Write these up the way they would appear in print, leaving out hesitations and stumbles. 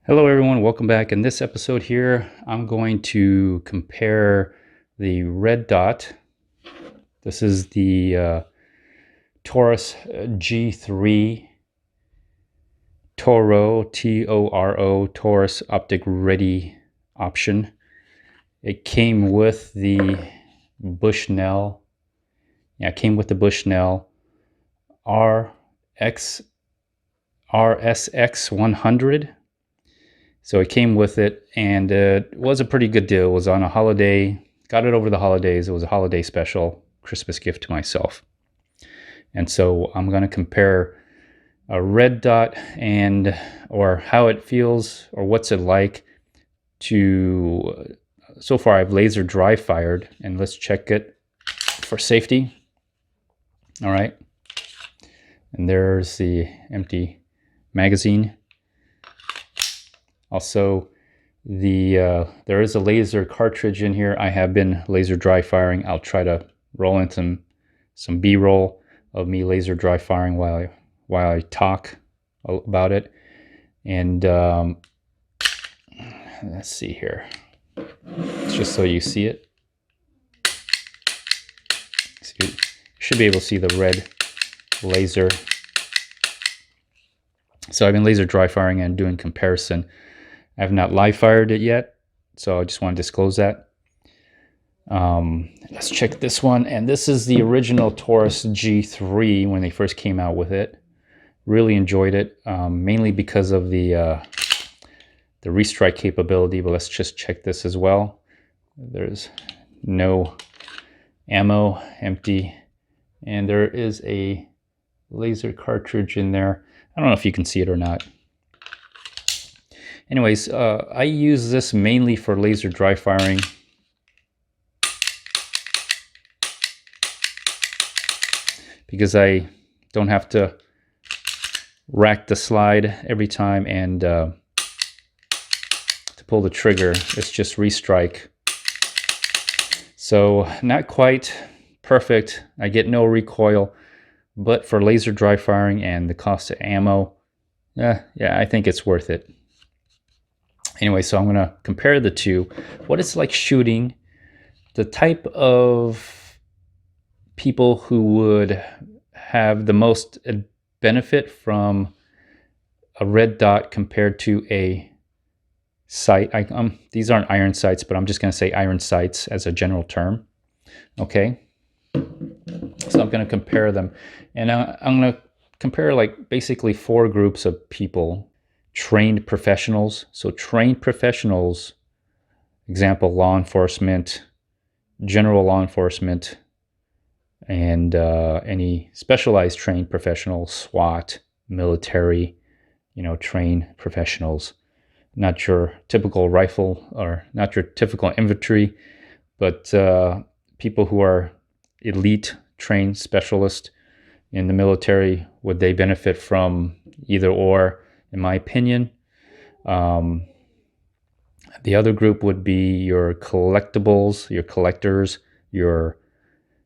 Hello everyone, welcome back. In this episode here, I'm going to compare the red dot. This is the Taurus G3 TORO, T-O-R-O, Taurus Optic Ready Option. It came with the Bushnell. Yeah, it came with the Bushnell RSX 100. So it came with it, and it was a pretty good deal. It was on a holiday. Got it over the holidays. It was a holiday special, Christmas gift to myself. And so I'm going to compare a red dot or how it feels or what's it like to, so far I've laser dry fired, and let's check it for safety. All right. And there's the empty magazine. Also, there is a laser cartridge in here. I have been laser dry firing. I'll try to roll in some B-roll of me laser dry firing while I talk about it. And let's see here, just so you see it. You should be able to see the red laser. So I've been laser dry firing and doing comparison. I have not live fired it yet, so I just want to disclose that. Let's check this one, and this is the original Taurus G3 when they first came out with it. Really enjoyed it, mainly because of the restrike capability, but let's just check this as well. There's no ammo, empty, and there is a laser cartridge in there. I don't know if you can see it or not. Anyways, I use this mainly for laser dry firing. Because I don't have to rack the slide every time, and to pull the trigger, it's just restrike. So not quite perfect. I get no recoil, but for laser dry firing and the cost of ammo, yeah, I think it's worth it. Anyway, so I'm going to compare the two, what it's like shooting, the type of people who would have the most benefit from a red dot compared to a sight. These aren't iron sights, but I'm just going to say iron sights as a general term. Okay, so I'm going to compare them, and I'm going to compare like basically 4 groups of people. Trained professionals. So trained professionals, example, law enforcement, general law enforcement, and any specialized trained professionals, SWAT, military, trained professionals. Not your typical rifle or not your typical infantry, but people who are elite trained specialists in the military. Would they benefit from either or? In my opinion. The other group would be your collectibles, your collectors, your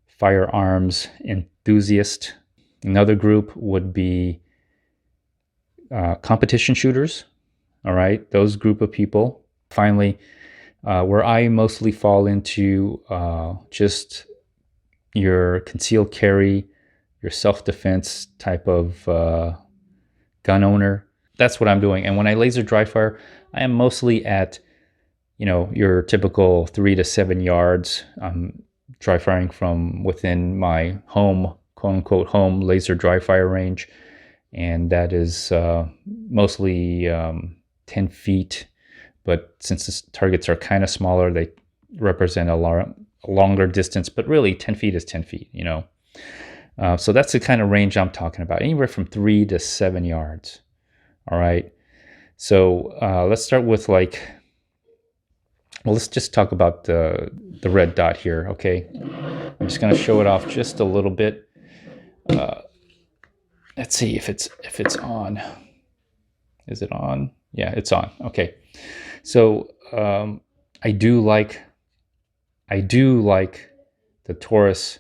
firearms enthusiast. Another group would be competition shooters. All right, those group of people. Finally, where I mostly fall into just your concealed carry, your self-defense type of gun owner. That's what I'm doing. And when I laser dry fire, I am mostly at, your typical 3 to 7 yards. I'm dry firing from within my home, quote unquote, home laser dry fire range. And that is mostly 10 feet. But since the targets are kind of smaller, they represent a longer distance. But really, 10 feet is 10 feet, So that's the kind of range I'm talking about, anywhere from 3 to 7 yards. All right, so let's start with let's just talk about the red dot here. Okay, I'm just going to show it off just a little bit. Let's see if it's on. Is it on? Yeah, it's on. Okay, so I do like the Taurus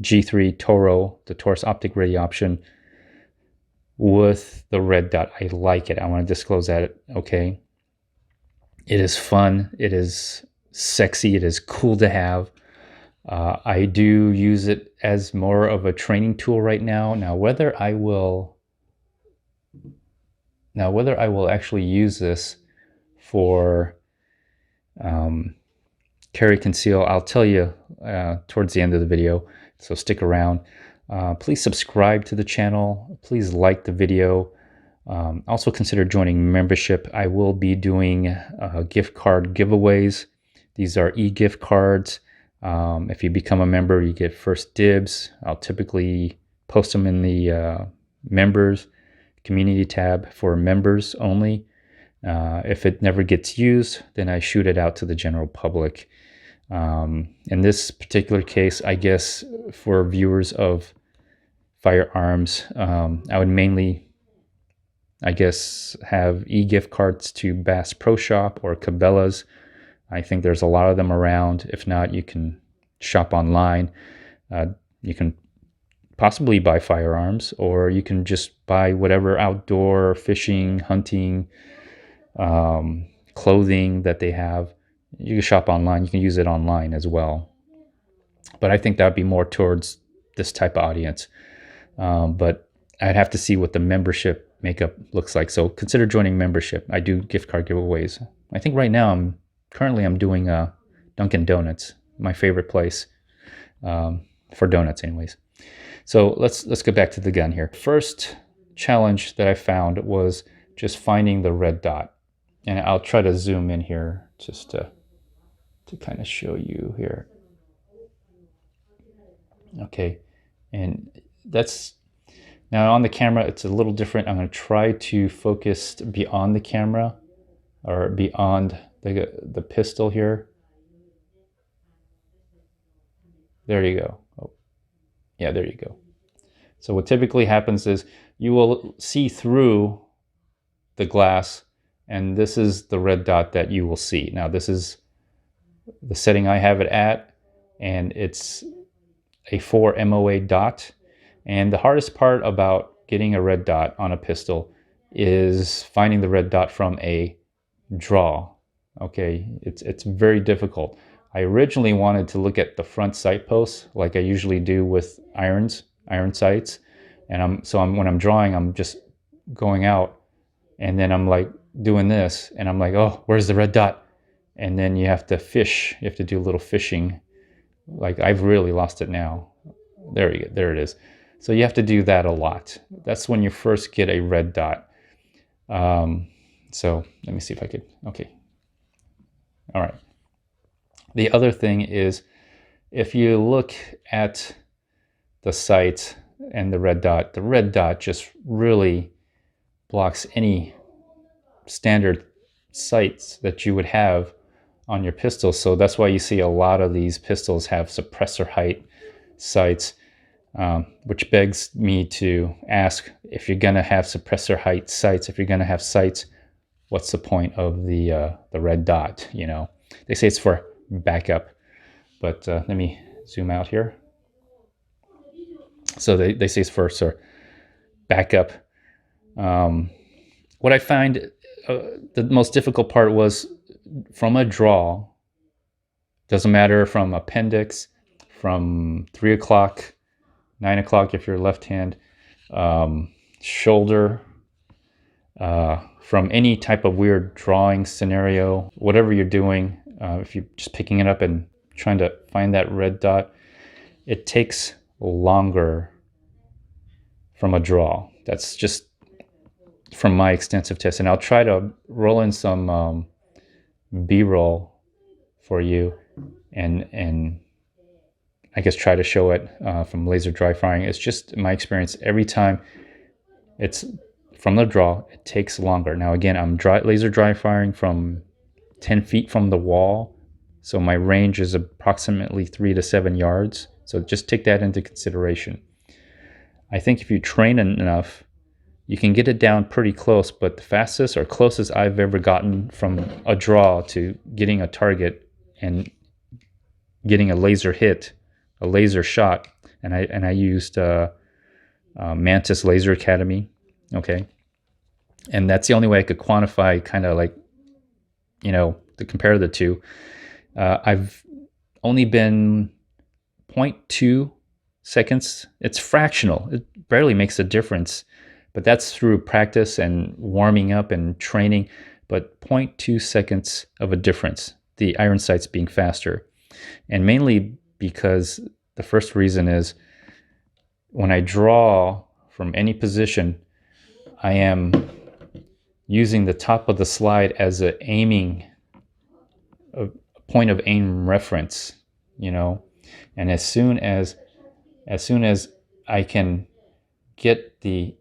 G3 TORO, the Taurus Optic Ready Option. with the red dot. I like it. I want to disclose that, okay? It is fun. It is sexy. It is cool to have. I do use it as more of a training tool right now. Now, whether I will actually use this for carry conceal, I'll tell you towards the end of the video, so stick around. Please subscribe to the channel. Please like the video. Also consider joining membership. I will be doing gift card giveaways. These are e-gift cards. If you become a member, you get first dibs. I'll typically post them in the members community tab for members only. If it never gets used, then I shoot it out to the general public. In this particular case, I guess for viewers of firearms, I would mainly, I guess, have e-gift cards to Bass Pro Shop or Cabela's. I think there's a lot of them around. If not, you can shop online. You can possibly buy firearms, or you can just buy whatever outdoor fishing, hunting, clothing that they have. You can shop online. You can use it online as well. But I think that would be more towards this type of audience. But I'd have to see what the membership makeup looks like. So consider joining membership. I do gift card giveaways. I think right now I'm doing Dunkin' Donuts, my favorite place for donuts anyways. So let's get back to the gun here. First challenge that I found was just finding the red dot. And I'll try to zoom in here just to kind of show you here. Okay, and that's, now on the camera it's a little different. I'm going to try to focus beyond the camera, or beyond the pistol here. There you go. Oh, yeah, there you go. So what typically happens is you will see through the glass, and this is the red dot that you will see. Now this is the setting I have it at, and it's a 4 MOA dot. And the hardest part about getting a red dot on a pistol is finding the red dot from a draw. Okay, it's very difficult. I originally wanted to look at the front sight posts like I usually do with iron sights, and when I'm drawing, I'm just going out, and then I'm like doing this, and I'm like, oh, where's the red dot? And then you have to fish. You have to do a little fishing. Like, I've really lost it now. There you go. There it is. So you have to do that a lot. That's when you first get a red dot. So let me see if I could. Okay. All right. The other thing is, if you look at the sight and the red dot just really blocks any standard sights that you would have on your pistol. So that's why you see a lot of these pistols have suppressor height sights, which begs me to ask, if you're going to have suppressor height sights, if you're going to have sights, what's the point of the red dot? You know, they say it's for backup, but let me zoom out here. So they say it's for backup. What I find the most difficult part was from a draw. Doesn't matter from appendix, from 3 o'clock, 9 o'clock if you're left hand, shoulder, from any type of weird drawing scenario, whatever you're doing, if you're just picking it up and trying to find that red dot, it takes longer from a draw. That's just from my extensive test. And I'll try to roll in some B-roll for you, and I guess try to show it from laser dry firing. It's just my experience. Every time it's from the draw, it takes longer. Now again, I'm laser dry firing from 10 feet from the wall, so my range is approximately 3 to 7 yards. So just take that into consideration. I think if you train enough, you can get it down pretty close, but the fastest or closest I've ever gotten from a draw to getting a target and getting a laser hit, a laser shot, and I used Mantis Laser Academy. okay? And that's the only way I could quantify kind of like, you know, to compare the two. I've only been 0.2 seconds. It's fractional. It barely makes a difference, but that's through practice and warming up and training. But 0.2 seconds of a difference, the iron sights being faster. And mainly because the first reason is when I draw from any position, I am using the top of the slide as a point of aim reference, you know. And as soon as I can get the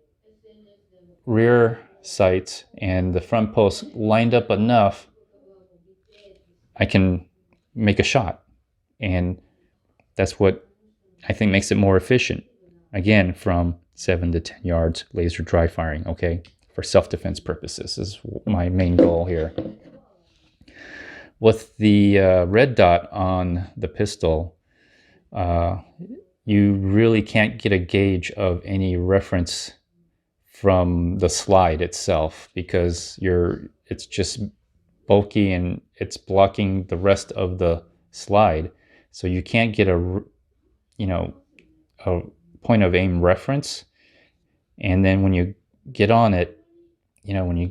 rear sights and the front post lined up enough, I can make a shot. And that's what I think makes it more efficient. Again, from 7 to 10 yards laser dry firing, okay? For self-defense purposes is my main goal here. With the red dot on the pistol, you really can't get a gauge of any reference from the slide itself because it's just bulky and it's blocking the rest of the slide. So you can't get a point of aim reference. And then when you get on it, you know, when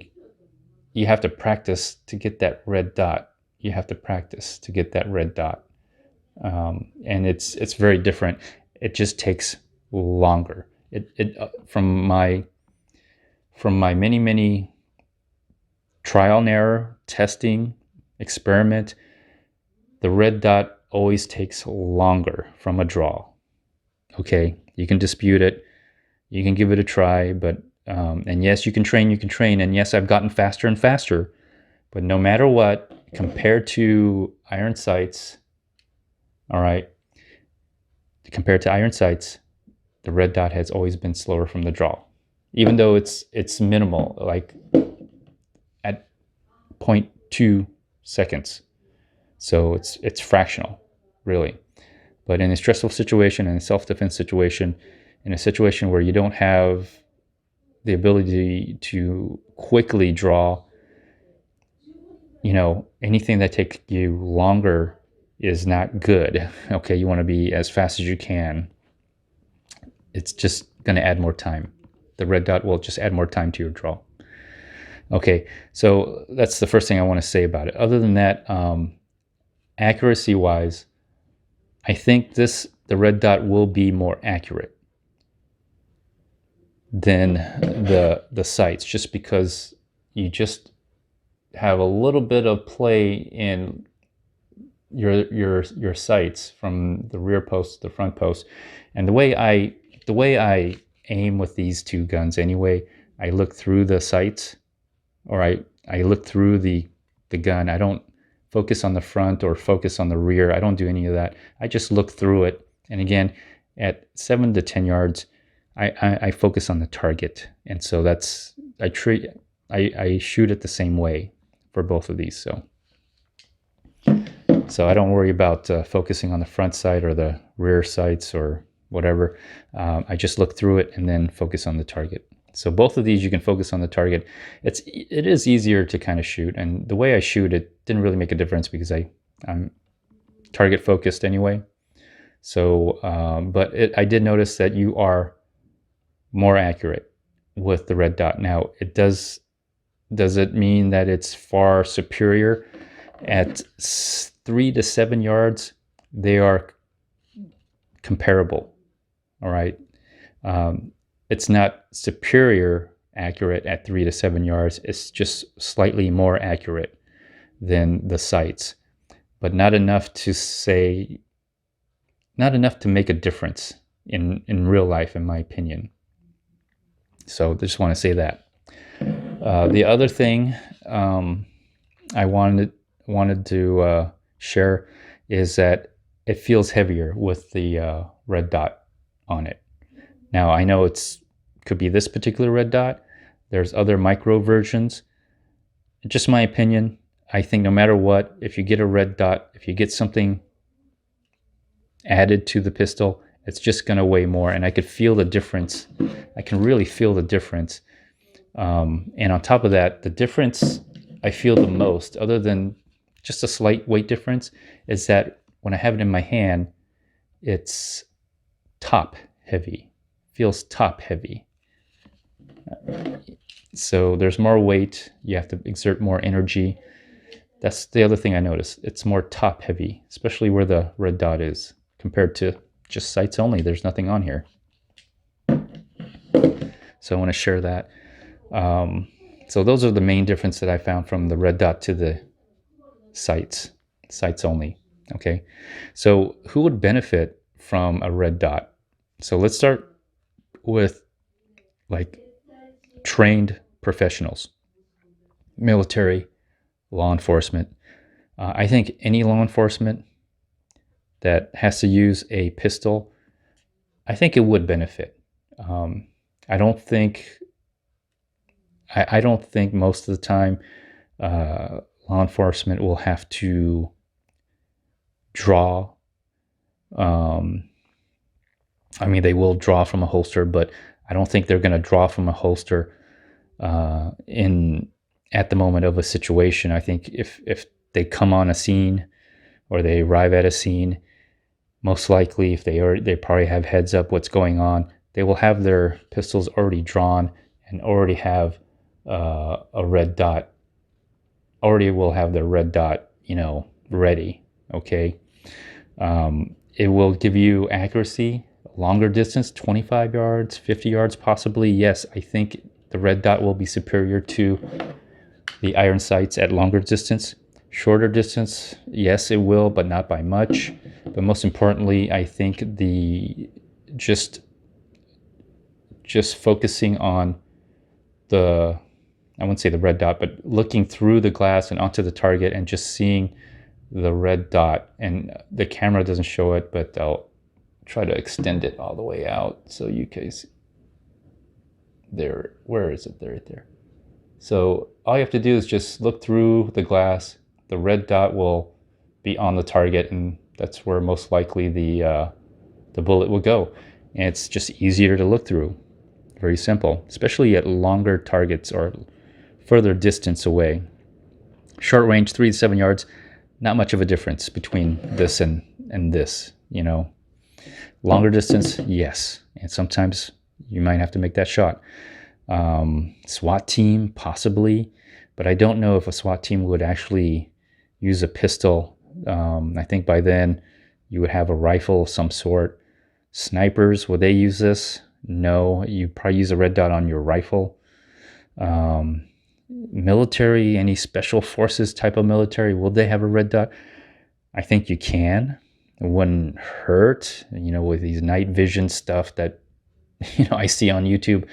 you have to practice to get that red dot. You have to practice to get that red dot. And it's very different. It just takes longer. From my many trial and error testing experiment, the red dot always takes longer from a draw. Okay, you can dispute it, you can give it a try, but and yes, you can train, and yes, I've gotten faster and faster, but no matter what, compared to iron sights, all right, compared to iron sights, the red dot has always been slower from the draw, even though it's minimal, like at 0.2 seconds. So it's fractional, really. But in a stressful situation, in a self-defense situation, in a situation where you don't have the ability to quickly draw, you know, anything that takes you longer is not good. Okay, you want to be as fast as you can. It's just going to add more time. The red dot will just add more time to your draw. Okay, so that's the first thing I want to say about it. Other than that, accuracy-wise, I think the red dot will be more accurate than the sights, just because you just have a little bit of play in your sights from the rear post to the front post. And the way I aim with these two guns anyway, I look through the sights, or I look through the gun. I don't focus on the front or focus on the rear. I don't do any of that. I just look through it. And again, at 7 to 10 yards, I focus on the target. And so I shoot it the same way for both of these. So I don't worry about focusing on the front sight or the rear sights or whatever. I just look through it and then focus on the target. So both of these, you can focus on the target. It is easier to kind of shoot, and the way I shoot, it didn't really make a difference because I'm target focused anyway. So, but I did notice that you are more accurate with the red dot. Now, does it mean that it's far superior? At 3 to 7 yards, they are comparable. All right. It's not superior accurate at 3 to 7 yards. It's just slightly more accurate than the sights, but not enough to make a difference in real life, in my opinion. So I just want to say that. The other thing I wanted to share is that it feels heavier with the red dot on it. Now, I know could be this particular red dot. There's other micro versions. Just my opinion. I think no matter what, if you get a red dot, if you get something added to the pistol, it's just going to weigh more. And I could feel the difference. I can really feel the difference And on top of that, the difference I feel the most, other than just a slight weight difference, is that when I have it in my hand, it's top heavy, feels top heavy. So there's more weight, you have to exert more energy. That's the other thing I noticed. It's more top heavy, especially where the red dot is, compared to just sights only. There's nothing on here. So I want to share that. So those are the main difference that I found from the red dot to the sights only. Okay, so who would benefit from a red dot? So let's start with like trained professionals, military, law enforcement. I think any law enforcement that has to use a pistol, I think it would benefit. I don't think most of the time law enforcement will have to draw. I mean, they will draw from a holster, but I don't think they're going to draw from a holster at the moment of a situation. I think if they come on a scene or they arrive at a scene, most likely if they probably have heads up what's going on, they will have their pistols already drawn and already have a red dot. Already will have their red dot, ready. Okay. It will give you accuracy, longer distance, 25 yards, 50 yards possibly. Yes, I think the red dot will be superior to the iron sights at longer distance. Shorter distance, yes, it will, but not by much. But most importantly, I think just focusing on I wouldn't say the red dot, but looking through the glass and onto the target and just seeing the red dot, and the camera doesn't show it, but I'll try to extend it all the way out so you guys, there, where is it? There, right there. So all you have to do is just look through the glass. The red dot will be on the target, and that's where most likely the bullet will go. And it's just easier to look through. Very simple, especially at longer targets or further distance away. Short range, 3 to 7 yards, not much of a difference between this and this, Longer distance, yes. And sometimes you might have to make that shot. SWAT team, possibly, but I don't know if a SWAT team would actually use a pistol. I think by then you would have a rifle of some sort. Snipers, would they use this? No, you probably use a red dot on your rifle. Military, any special forces type of military, will they have a red dot? I think you can. It wouldn't hurt, with these night vision stuff that I see on YouTube.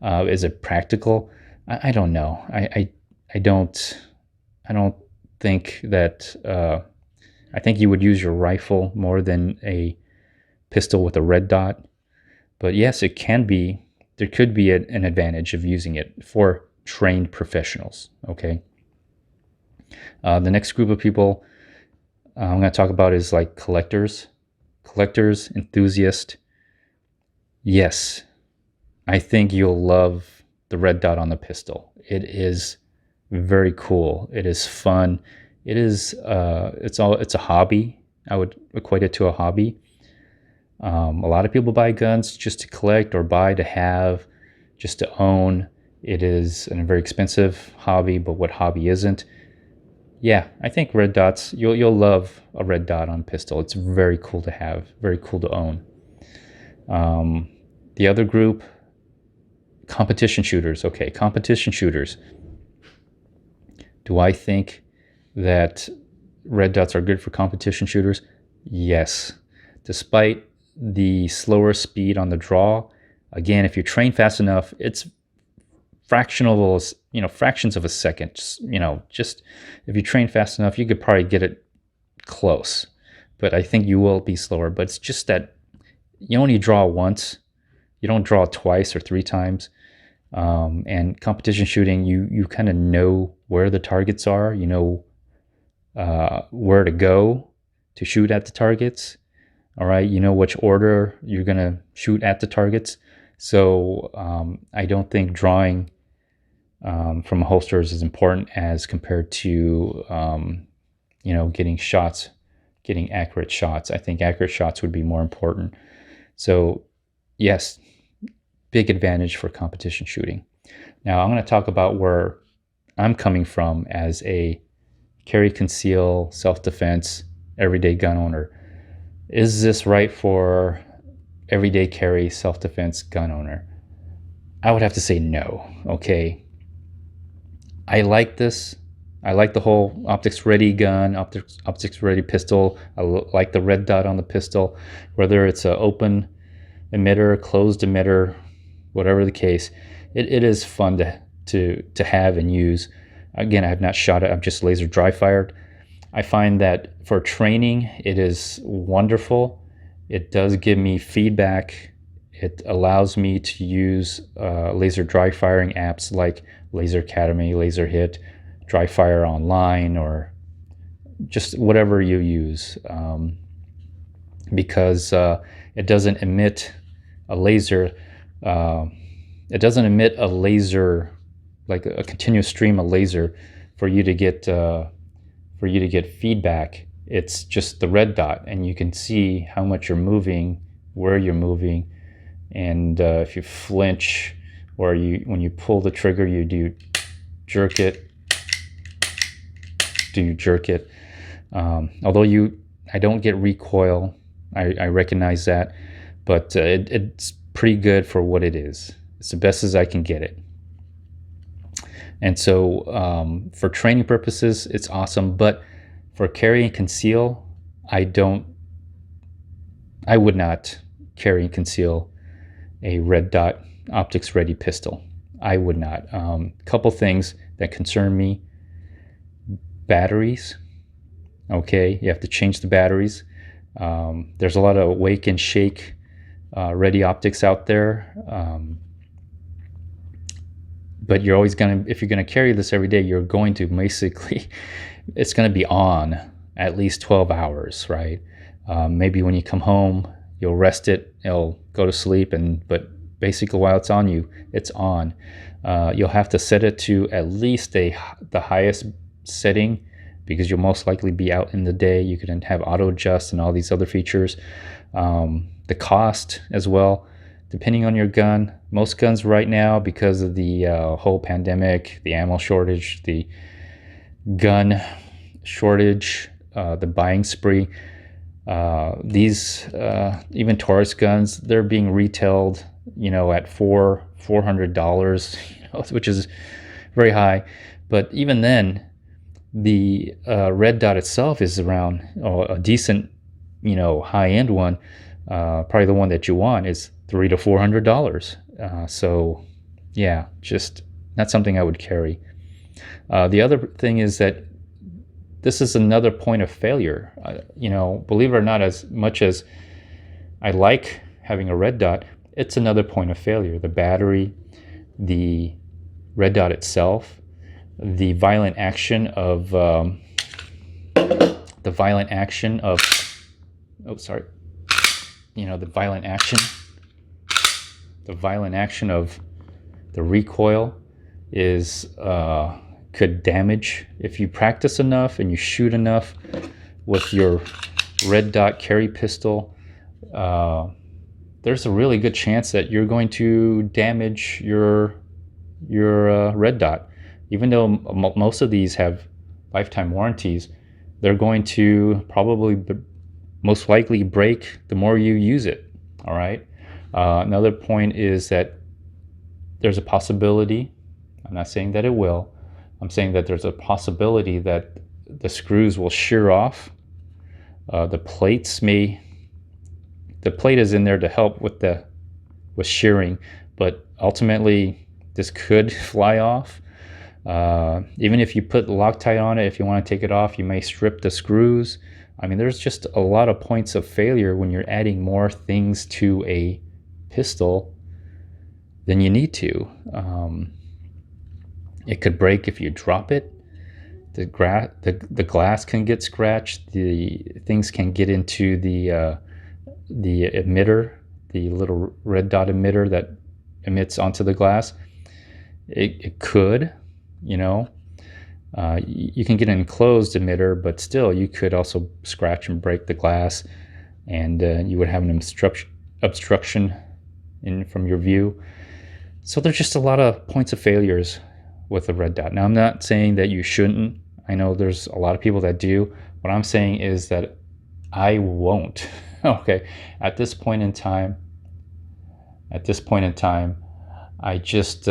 Is it practical? I don't know. I don't think that. I think you would use your rifle more than a pistol with a red dot. But yes, it can be. There could be an advantage of using it for trained professionals. Okay. The next group of people I'm going to talk about is like collectors, enthusiasts. Yes, I think you'll love the red dot on the pistol. It is very cool. It is fun. It is. It's a hobby. I would equate it to a hobby. A lot of people buy guns just to collect or buy to have, just to own. It is a very expensive hobby, but what hobby isn't? Yeah, I think red dots, you'll love a red dot on pistol. It's very cool to have, very cool to own. The other group, competition shooters. Okay, competition shooters. Do I think that red dots are good for competition shooters? Yes. Despite the slower speed on the draw, again, if you train fast enough, it's fractions of a second. Just if you train fast enough, you could probably get it close. But I think you will be slower. But it's just that you only draw once. You don't draw twice or 3 times. And competition shooting, you kind of know where the targets are. You know where to go to shoot at the targets. All right, you know which order you're gonna shoot at the targets. So I don't think drawing from holsters is important as compared to you know, getting accurate shots. I think accurate shots would be more important. So yes, big advantage for competition shooting. Now I'm going to talk about where I'm coming from as a carry, conceal, self-defense, everyday gun owner. Is this right for everyday carry, self-defense gun owner? I would have to say no. Okay, I like this. I like the whole optics ready gun, optics ready pistol. I like the red dot on the pistol, whether it's an open emitter, closed emitter, whatever the case. It is fun to have and use. Again, I have not shot it. I've just laser dry fired. I find that for training, it is wonderful. It does give me feedback. It allows me to use laser dry firing apps like Laser Academy, Laser Hit, Dry Fire Online, or just whatever you use, because it doesn't emit a laser. It doesn't emit a laser, like a continuous stream of laser, for you to get feedback. It's just the red dot, and you can see how much you're moving, where you're moving, and if you flinch, or when you pull the trigger, do jerk it. Although I don't get recoil, I recognize that, but it's pretty good for what it is. It's the best as I can get it. And so for training purposes, it's awesome. But for carry and conceal, I would not carry and conceal a red dot optics ready pistol. I would not. Couple things that concern me: batteries. Okay, you have to change the batteries. There's a lot of wake and shake ready optics out there. But you're always if you're gonna carry this every day, you're going to basically, it's gonna be on at least 12 hours, right? Maybe when you come home, you'll rest it, it'll go to sleep, but basically while it's on you, it's on. You'll have to set it to at least the highest setting, because you'll most likely be out in the day. You can have auto adjust and all these other features. The cost as well, depending on your gun. Most guns right now, because of the whole pandemic, the ammo shortage, the gun shortage, the buying spree, these even Taurus guns, they're being retailed, you know, at $400, you know, which is very high. But even then, the red dot itself is around a decent, you know, high-end one. Probably the one that you want is $300 to $400. So yeah, just not something I would carry. The other thing is that this is another point of failure. You know, believe it or not, as much as I like having a red dot, it's another point of failure. The battery, the red dot itself, the violent action of you know, the violent action of the recoil is could damage. If you practice enough and you shoot enough with your red dot carry pistol, there's a really good chance that you're going to damage your red dot. Even though most of these have lifetime warranties, they're going to probably most likely break the more you use it. All right. Another point is that there's a possibility, I'm not saying that it will, I'm saying that there's a possibility that the screws will shear off. The plate is in there to help with shearing, but ultimately this could fly off. Even if you put Loctite on it, if you want to take it off, you may strip the screws. I mean, there's just a lot of points of failure when you're adding more things to a pistol than you need to. It could break if you drop it. The glass can get scratched. The things can get into the emitter, the little red dot emitter that emits onto the glass. It could, you know. You can get an enclosed emitter, but still you could also scratch and break the glass, and you would have an obstruction from your view. So there's just a lot of points of failures with the red dot. Now, I'm not saying that you shouldn't. I know there's a lot of people that do. What I'm saying is that I won't. Okay, at this point in time, I just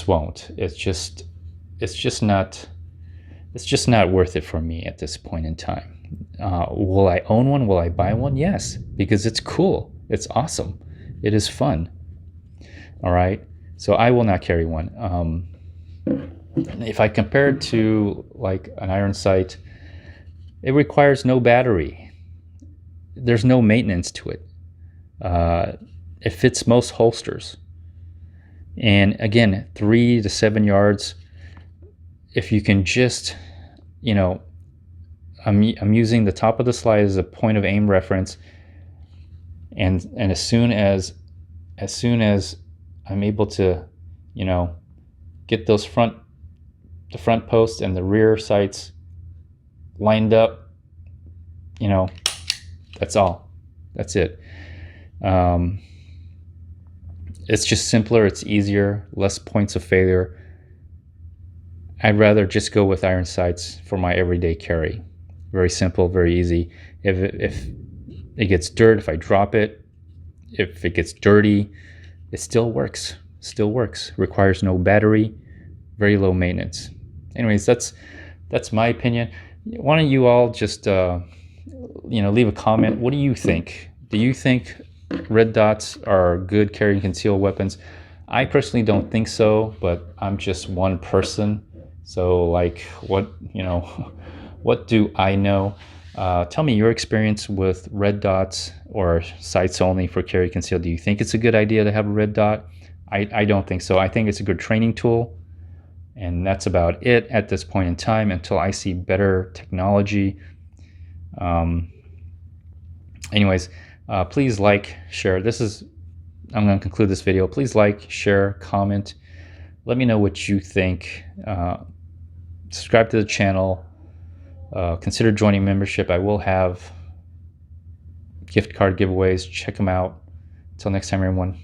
won't. It's just not worth it for me at this point in time. Will I own one? Will I buy one? Yes, because it's cool. It's awesome. It is fun. All right. So I will not carry one. If I compare it to like an iron sight, it requires no battery. There's no maintenance to it. It fits most holsters. And again, 3 to 7 yards. If you can just, you know, I'm using the top of the slide as a point of aim reference, and as soon as I'm able to, you know, get those the front posts and the rear sights lined up, you know, that's all. That's it. It's just simpler. It's easier. Less points of failure. I'd rather just go with iron sights for my everyday carry. Very simple, very easy. If it gets dirt, if I drop it, if it gets dirty, it still works. Still works. Requires no battery. Very low maintenance. Anyways, that's my opinion. Why don't you all just leave a comment? What do you think? Do you think red dots are good carry and conceal weapons? I personally don't think so, but I'm just one person. So like, what do I know? Tell me your experience with red dots or sights only for carry conceal. Do you think it's a good idea to have a red dot? I don't think so. I think it's a good training tool, and that's about it at this point in time until I see better technology. Anyways, please like, share. I'm going to conclude this video. Please like, share, comment. Let me know what you think. Subscribe to the channel. Consider joining membership. I will have gift card giveaways. Check them out. Until next time, everyone.